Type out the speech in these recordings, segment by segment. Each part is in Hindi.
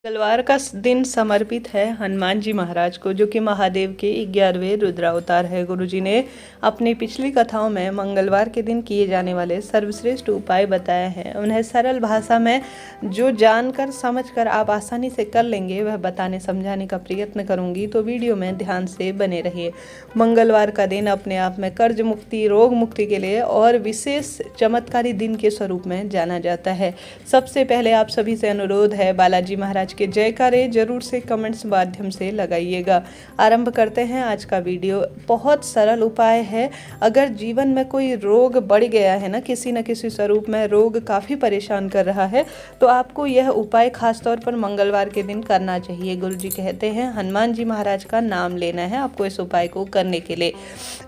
मंगलवार का दिन समर्पित है हनुमान जी महाराज को, जो कि महादेव के 11वें रुद्रावतार है। गुरु जी ने अपनी पिछली कथाओं में मंगलवार के दिन किए जाने वाले सर्वश्रेष्ठ उपाय बताए हैं। उन्हें सरल भाषा में जो जानकर समझकर आप आसानी से कर लेंगे वह बताने समझाने का प्रयत्न करूंगी, तो वीडियो में ध्यान से बने रहिए। मंगलवार का दिन अपने आप में कर्ज मुक्ति, रोग मुक्ति के लिए और विशेष चमत्कारी दिन के स्वरूप में जाना जाता है। सबसे पहले आप सभी से अनुरोध है, बालाजी महाराज के जयकारे जरूर से कमेंट्स माध्यम से लगाइएगा। आरंभ करते हैं आज का वीडियो। बहुत सरल उपाय है। अगर जीवन में कोई रोग बढ़ गया है ना, किसी न किसी स्वरूप में रोग काफ़ी परेशान कर रहा है, तो आपको यह उपाय खास तौर पर मंगलवार के दिन करना चाहिए। गुरु जी कहते हैं हनुमान जी महाराज का नाम लेना है आपको इस उपाय को करने के लिए,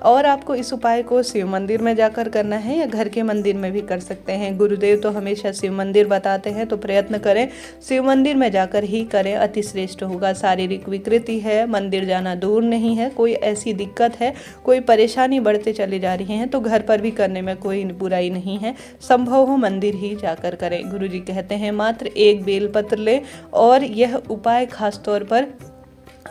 और आपको इस उपाय को शिव मंदिर में जाकर करना है या घर के मंदिर में भी कर सकते हैं। गुरुदेव तो हमेशा शिव मंदिर बताते हैं, तो प्रयत्न करें शिव मंदिर में जाकर ही करें, अति श्रेष्ठ होगा। शारीरिक विकृति है, मंदिर जाना दूर नहीं है, कोई ऐसी दिक्कत है, कोई परेशानी बढ़ते चले जा रही हैं, तो घर पर भी करने में कोई बुराई नहीं है। संभव हो मंदिर ही जाकर करें। गुरु जी कहते हैं मात्र एक बेलपत्र लें, और यह उपाय खास तौर पर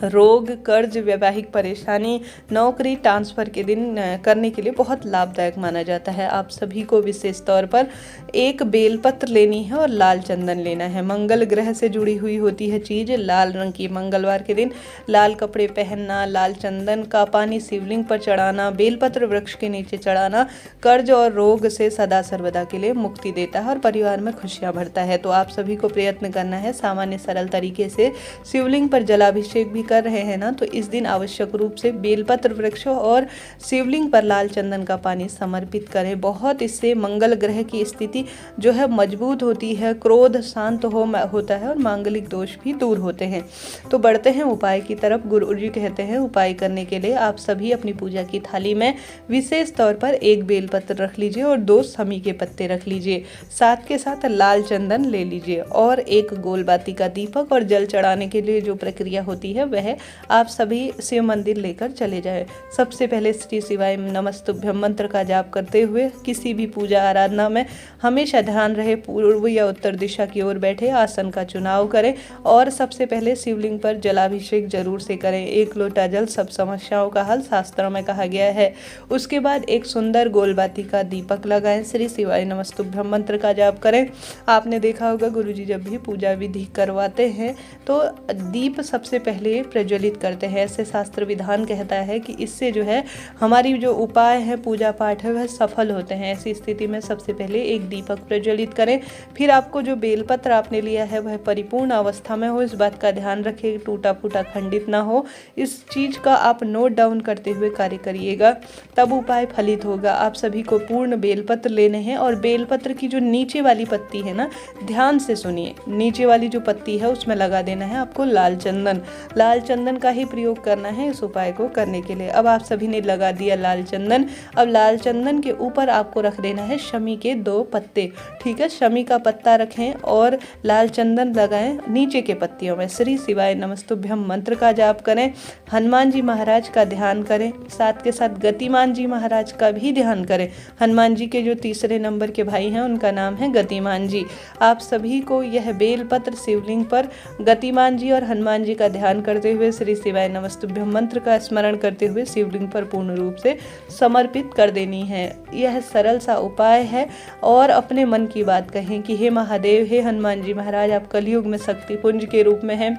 रोग, कर्ज, वैवाहिक परेशानी, नौकरी ट्रांसफ़र के दिन करने के लिए बहुत लाभदायक माना जाता है। आप सभी को विशेष तौर पर एक बेलपत्र लेनी है और लाल चंदन लेना है। मंगल ग्रह से जुड़ी हुई होती है चीज़ लाल रंग की। मंगलवार के दिन लाल कपड़े पहनना, लाल चंदन का पानी शिवलिंग पर चढ़ाना, बेलपत्र वृक्ष के नीचे चढ़ाना कर्ज और रोग से सदा सर्वदा के लिए मुक्ति देता है और परिवार में खुशियाँ भरता है। तो आप सभी को प्रयत्न करना है सामान्य सरल तरीके से शिवलिंग पर जलाभिषेक भी कर रहे हैं ना, तो इस दिन आवश्यक रूप से बेलपत्र वृक्ष और शिवलिंग पर लाल चंदन का पानी समर्पित करें। बहुत इससे मंगल ग्रह की स्थिति जो है मजबूत होती है, क्रोध शांत होता है और मांगलिक दोष भी दूर होते हैं। तो बढ़ते हैं उपाय की तरफ। गुरु जी कहते हैं उपाय करने के लिए आप सभी अपनी पूजा की थाली में विशेष तौर पर एक बेलपत्र रख लीजिए और 2 समी के पत्ते रख लीजिए, साथ के साथ लाल चंदन ले लीजिए और एक गोलबाती का दीपक, और जल चढ़ाने के लिए जो प्रक्रिया होती है वह आप सभी शिव मंदिर लेकर चले जाएं। सबसे पहले श्री शिवाय नमस्तुभ्यं मंत्र का जाप करते हुए किसी भी पूजा आराधना में हमेशा ध्यान रहे पूर्व या उत्तर दिशा की ओर बैठे, आसन का चुनाव करें और सबसे पहले शिवलिंग पर जलाभिषेक जरूर से करें। 1 लोटा जल सब समस्याओं का हल शास्त्रों में कहा गया है। उसके बाद एक सुंदर गोलबाती का दीपक लगाएं, श्री शिवाय नमस्तुभ्यं मंत्र का जाप करें। आपने देखा होगा गुरुजी जब भी पूजा विधि करवाते हैं तो दीप सबसे पहले प्रज्वलित करते हैं। ऐसे शास्त्र विधान कहता है कि इससे जो है हमारी जो उपाय है, पूजा पाठ है, वह सफल होते हैं। ऐसी स्थिति में सबसे पहले एक दीपक प्रज्वलित करें। फिर आपको जो बेलपत्र आपने लिया है वह परिपूर्ण अवस्था में हो, इस बात का ध्यान रखें, टूटा फूटा खंडित ना हो। इस चीज का आप नोट डाउन करते हुए कार्य करिएगा, तब उपाय फलित होगा। आप सभी को पूर्ण बेलपत्र लेने हैं और बेलपत्र की जो नीचे वाली पत्ती है ना, ध्यान से सुनिए, नीचे वाली जो पत्ती है उसमें लगा देना है आपको लाल चंदन। लाल चंदन का ही प्रयोग करना है इस उपाय को करने के लिए। अब आप सभी ने लगा दिया लाल चंदन। अब लाल चंदन के ऊपर आपको रख देना है शमी के 2 पत्ते। ठीक है, शमी का पत्ता रखें और लाल चंदन लगाएं नीचे के पत्तियों में। श्री शिवाय नमस्तुभ्यं मंत्र का जाप करें, हनुमान जी महाराज का ध्यान करें, साथ के साथ गतिमान जी महाराज का भी ध्यान करें। हनुमान जी के जो 3रे नंबर के भाई हैं उनका नाम है गतिमान जी। आप सभी को यह बेलपत्र शिवलिंग पर गतिमान जी और हनुमान जी का ध्यान करते हुए श्री शिवाय नमस्तुभ्यं मंत्र का स्मरण करते हुए शिवलिंग पर पूर्ण रूप से समर्पित कर देनी है। यह सरल सा उपाय है। और अपने मन की बात कहें कि हे महादेव, हे हनुमान जी महाराज, आप कलयुग में शक्ति पुंज के रूप में हैं,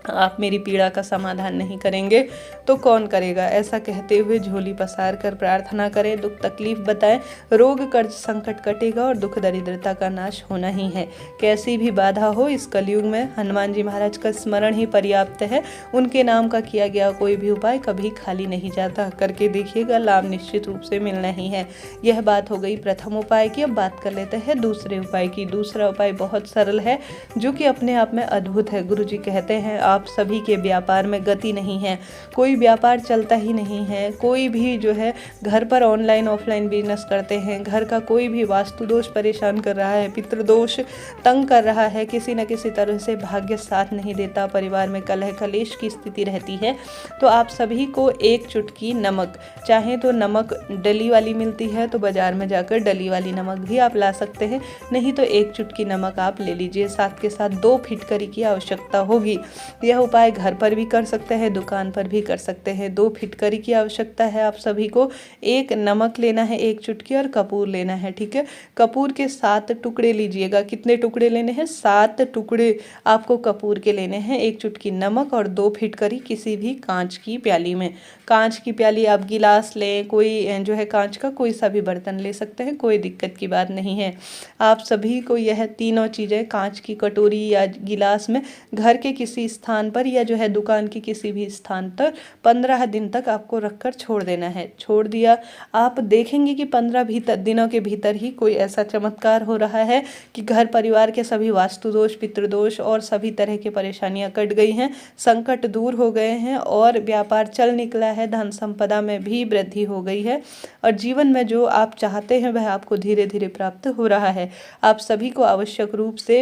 आप मेरी पीड़ा का समाधान नहीं करेंगे तो कौन करेगा। ऐसा कहते हुए झोली पसार कर प्रार्थना करें, दुख तकलीफ बताएं, रोग कर्ज संकट कटेगा और दुख दरिद्रता का नाश होना ही है। कैसी भी बाधा हो इस कलयुग में हनुमान जी महाराज का स्मरण ही पर्याप्त है। उनके नाम का किया गया कोई भी उपाय कभी खाली नहीं जाता। करके देखिएगा, लाभ निश्चित रूप से मिलना ही है। यह बात हो गई प्रथम उपाय की। अब बात कर लेते हैं दूसरे उपाय की। दूसरा उपाय बहुत सरल है, जो कि अपने आप में अद्भुत है। गुरु जी कहते हैं आप सभी के व्यापार में गति नहीं है, कोई व्यापार चलता ही नहीं है, कोई भी जो है घर पर ऑनलाइन ऑफलाइन बिजनेस करते हैं, घर का कोई भी वास्तु दोष परेशान कर रहा है, पितृदोष तंग कर रहा है, किसी न किसी तरह से भाग्य साथ नहीं देता, परिवार में कलह कलेश की स्थिति रहती है, तो आप सभी को एक चुटकी नमक, चाहे तो नमक डली वाली मिलती है तो बाजार में जाकर डली वाली नमक भी आप ला सकते हैं, नहीं तो एक चुटकी नमक आप ले लीजिए। साथ के साथ 2 फिटकरी की आवश्यकता होगी। यह उपाय घर पर भी कर सकते हैं, दुकान पर भी कर सकते हैं। 2 फिटकरी की आवश्यकता है आप सभी को। एक नमक लेना है 1 चुटकी और कपूर लेना है, ठीक है। कपूर के 7 टुकड़े लीजिएगा। कितने टुकड़े लेने हैं? 7 टुकड़े आपको कपूर के लेने हैं। 1 चुटकी नमक और 2 फिटकरी किसी भी कांच की प्याली में। कांच की प्याली, आप गिलास लें, कोई जो है कांच का कोई सा भी बर्तन ले सकते हैं, कोई दिक्कत की बात नहीं है। आप सभी को यह तीनों चीज़ें कांच की कटोरी या गिलास में घर के किसी स्थान पर या जो है दुकान के किसी भी स्थान पर 15 दिन तक आपको रखकर छोड़ देना है। छोड़ दिया, आप देखेंगे कि 15 दिनों के भीतर ही कोई ऐसा चमत्कार हो रहा है कि घर परिवार के सभी वास्तु दोष, पितृदोष और सभी तरह की परेशानियां कट गई हैं, संकट दूर हो गए हैं और व्यापार चल निकला है, धन संपदा में भी वृद्धि हो गई है और जीवन में जो आप चाहते हैं वह आपको धीरे धीरे प्राप्त हो रहा है। आप सभी को आवश्यक रूप से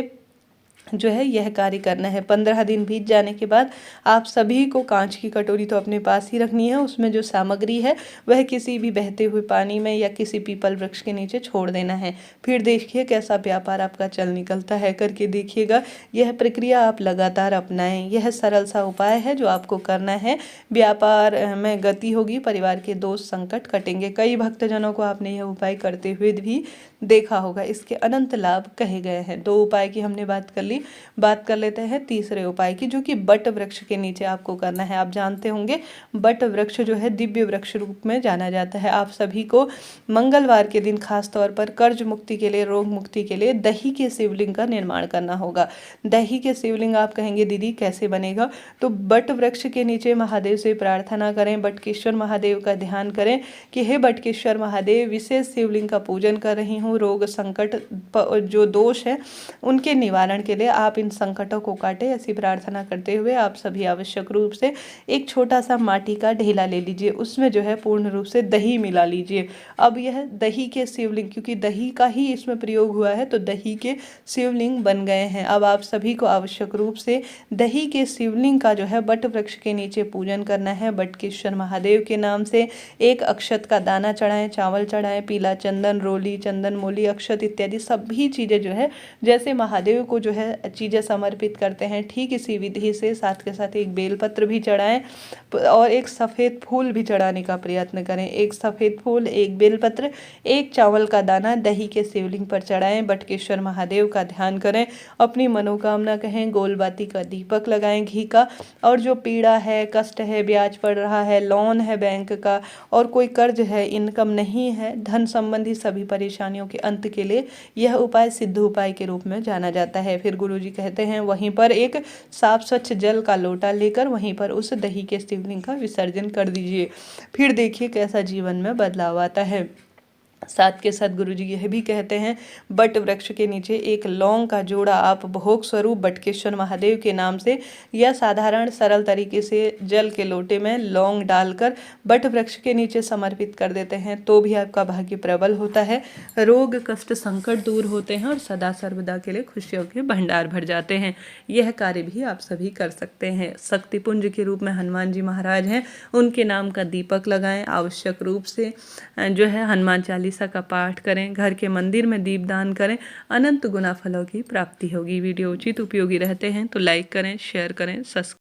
जो है यह कार्य करना है। 15 दिन बीत जाने के बाद आप सभी को कांच की कटोरी तो अपने पास ही रखनी है, उसमें जो सामग्री है वह किसी भी बहते हुए पानी में या किसी पीपल वृक्ष के नीचे छोड़ देना है। फिर देखिए कैसा व्यापार आपका चल निकलता है, करके देखिएगा। यह प्रक्रिया आप लगातार अपनाएं। यह सरल सा उपाय है जो आपको करना है। व्यापार में गति होगी, परिवार के दोष संकट कटेंगे। कई भक्तजनों को आपने यह उपाय करते हुए भी देखा होगा। इसके अनंत लाभ कहे गए हैं। 2 उपाय की हमने बात कर ली, बात कर लेते हैं तीसरे उपाय की, जो कि बट वृक्ष के नीचे आपको करना है। आप जानते होंगे बट वृक्ष जो है दिव्य वृक्ष रूप में जाना जाता है। आप सभी को मंगलवार के दिन खास तौर पर कर्ज मुक्ति के लिए, रोग मुक्ति के लिए दही के शिवलिंग का निर्माण करना होगा। दही के शिवलिंग आप कहेंगे दीदी कैसे बनेगा? तो बट वृक्ष के नीचे महादेव से प्रार्थना करें, बटकेश्वर महादेव का ध्यान करें कि हे बटकेश्वर महादेव, विशेष शिवलिंग का पूजन कर रही हूँ, रोग संकट जो दोष है उनके निवारण के लिए आप इन संकटों को काटे, ऐसी प्रार्थना करते हुए आप सभी आवश्यक रूप से एक छोटा सा माटी का ढेला ले लीजिए, उसमें जो है पूर्ण रूप से दही मिला लीजिए। अब यह दही के शिवलिंग, क्योंकि दही का ही इसमें प्रयोग हुआ है, तो दही के शिवलिंग बन गए हैं। अब आप सभी को आवश्यक रूप से दही के शिवलिंग का जो है बट वृक्ष के नीचे पूजन करना है। बटकेश्वर महादेव के नाम से 1 अक्षत का दाना चढ़ाएं, चावल चढ़ाएं, पीला चंदन, रोली, चंदन मोली, अक्षत इत्यादि सभी चीज़ें जो है जैसे महादेव को जो है चीज़ें समर्पित करते हैं, ठीक इसी विधि से साथ के साथ एक बेलपत्र भी चढ़ाएं और एक सफ़ेद फूल भी चढ़ाने का प्रयत्न करें। 1 सफ़ेद फूल, 1 बेलपत्र, 1 चावल का दाना दही के शिवलिंग पर चढ़ाएं। बटकेश्वर महादेव का ध्यान करें, अपनी मनोकामना कहें, गोलबाती का दीपक लगाएं घी का। और जो पीड़ा है, कष्ट है, ब्याज पड़ रहा है, लोन है बैंक का और कोई कर्ज है, इनकम नहीं है, धन संबंधी सभी परेशानियों के अंत के लिए यह उपाय सिद्ध उपाय के रूप में जाना जाता है। फिर गुरुजी कहते हैं वहीं पर एक साफ स्वच्छ जल का लोटा लेकर वहीं पर उस दही के शिवलिंग का विसर्जन कर दीजिए। फिर देखिए कैसा जीवन में बदलाव आता है। साथ के साथ गुरुजी यह भी कहते हैं बट वृक्ष के नीचे 1 लौंग का जोड़ा आप भोग स्वरूप बटकेश्वर महादेव के नाम से या साधारण सरल तरीके से जल के लोटे में लौंग डालकर बट वृक्ष के नीचे समर्पित कर देते हैं तो भी आपका भाग्य प्रबल होता है, रोग कष्ट संकट दूर होते हैं और सदा सर्वदा के लिए खुशियों के भंडार भर जाते हैं। यह कार्य भी आप सभी कर सकते हैं। शक्तिपुंज के रूप में हनुमान जी महाराज हैं, उनके नाम का दीपक लगाएं। आवश्यक रूप से जो है हनुमान चालीसा का पाठ करें, घर के मंदिर में दीपदान करें, अनंत गुना फलों की प्राप्ति होगी। वीडियो उचित उपयोगी रहते हैं तो लाइक करें, शेयर करें, सब्सक्राइब